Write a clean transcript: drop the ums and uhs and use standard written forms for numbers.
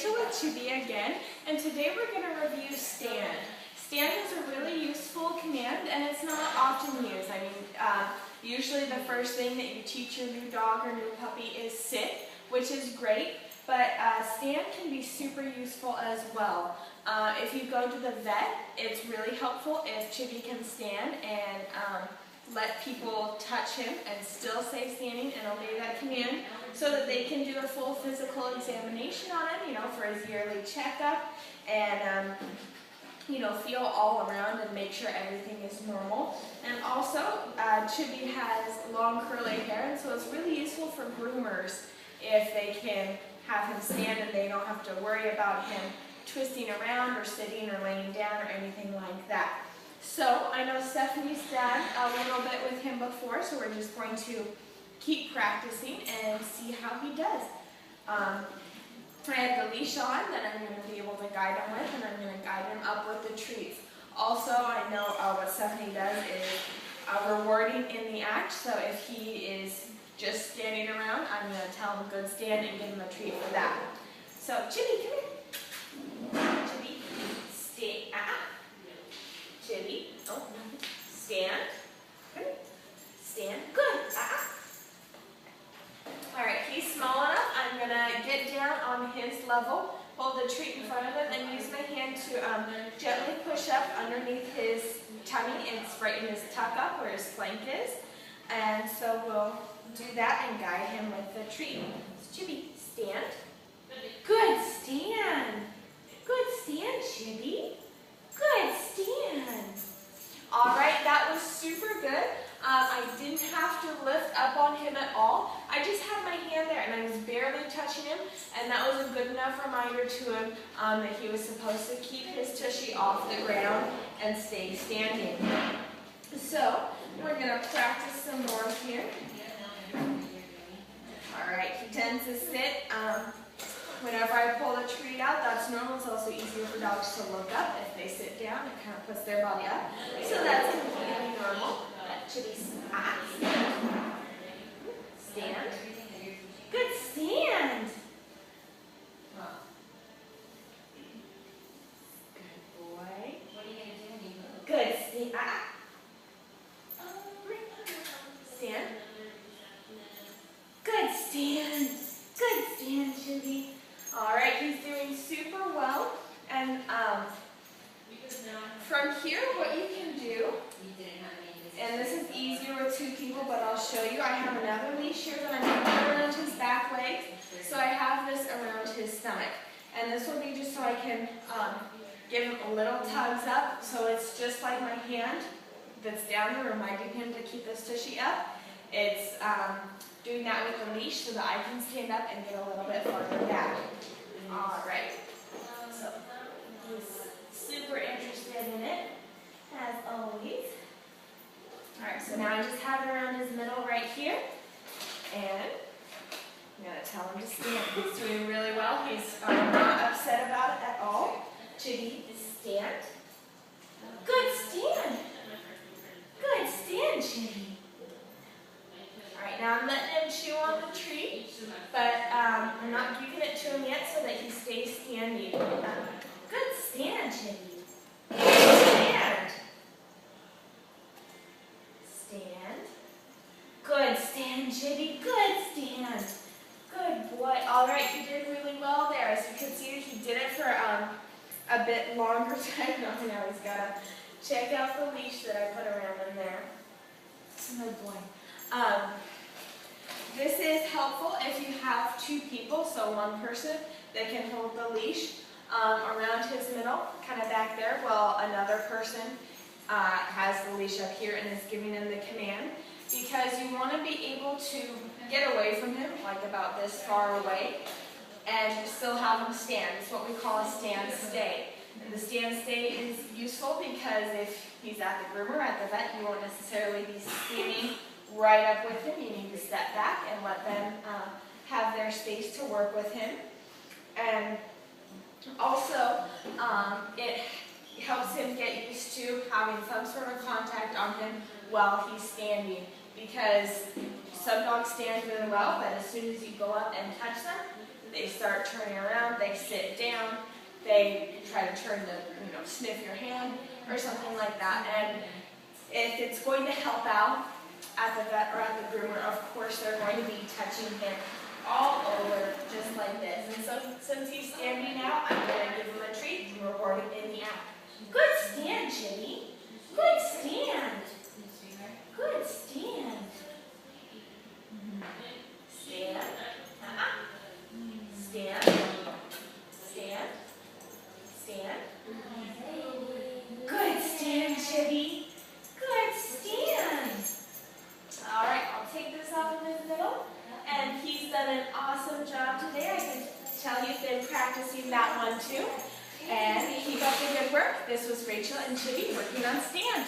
Rachel with Chibi again, and today we're going to review stand. Stand is a really useful command, and it's not often used. I mean, usually the first thing that you teach your new dog or new puppy is sit, which is great, but stand can be super useful as well. If you go to the vet, it's really helpful if Chibi can stand and let people touch him and still stay standing and obey that command so that they can do a full physical examination on him, for his yearly checkup and, feel all around and make sure everything is normal. And also, Chibi has long curly hair, and so it's really useful for groomers if they can have him stand and they don't have to worry about him twisting around or sitting or laying down or anything like that. So I know Stephanie's done a little bit with him before, so we're just going to keep practicing and see how he does. I have the leash on that I'm going to be able to guide him with, and I'm going to guide him up with the treats. Also, I know what Stephanie does is rewarding in the act, so if he is just standing around, I'm going to tell him good stand and give him a treat for that. So, Chibi, come here. Chibi, stay. Chibi, oh, stand. Good. Stand. Good. All right, he's small enough. I'm going to get down on his level, hold the treat in front of him, and use my hand to gently push up underneath his tummy. It's right in his tuck up where his flank is. And so we'll do that and guide him with the treat. So, Chibi, stand. Good stand. Good stand, Chibi. Good stand. All right, that was super good. I didn't have to lift up on him at all. I just had my hand there and I was barely touching him, and that was a good enough reminder to him that he was supposed to keep his tushy off the ground and stay standing. So we're going to practice some more here. All right, he tends to sit. Whenever I pull the treat out, that's normal. It's also easier for dogs to look up. If they sit down, it kind of puts their body up. So that's completely normal. Chibi, stand. Stand. Good stand. Good boy. What are you going to do? Good stand. Stand. Good stand. Good stand, Chibi. All right, he's doing super well. And from here, what you can do, and this is easier with two people, but I'll show you. I have another leash here that I'm going to put around his back legs. So I have this around his stomach. And this will be just so I can give him a little tugs up. So it's just like my hand that's down here, reminding him to keep this tushy up. It's doing that with the leash so that I can stand up and get a little bit farther back. All right. So he's super interested in it, as always. All right, so now I just have it around his middle right here, and I'm going to tell him to stand. He's doing really well. He's not upset about it at all. Chibi, stand. Good stand. Good stand, Chibi. All right, now I'm letting him chew on the treat, but I'm not giving it to him yet so that he stays standing. Good stand, Chibi. Good stand. Stand. Good stand, Chibi. Good stand. Good boy. All right, you did really well there. As you can see, he did it for a bit longer time. Now he's got to check out the leash that I put around him there. Good boy. This is helpful if you have two people, so one person that can hold the leash around his middle, kind of back there, while another person has the leash up here and is giving him the command, because you want to be able to get away from him, like about this far away, and still have him stand. It's what we call a stand stay. And the stand stay is useful because if he's at the groomer, at the vet, you won't necessarily be standing right up with him. You need to step back and let them have their space to work with him. And also, it helps him get used to having some sort of contact on him while he's standing, because some dogs stand really well, but as soon as you go up and touch them, they start turning around, they sit down, they try to turn the, sniff your hand or something like that. And if it's going to help out at the vet or at the groomer, of course they're going to be touching him all over, just like this. And so since he's standing out, I'm going to give him a treat and reward him in the app. Good stand, Chibi. Good stand. Good stand. Stand. Stand. Stand. Stand. Good stand, Chibi. Good stand. All right, I'll take this off in his middle. And he's done an awesome job today. I can tell you've been practicing that one too. And keep up the good work. This was Rachel and Chibi working on stand.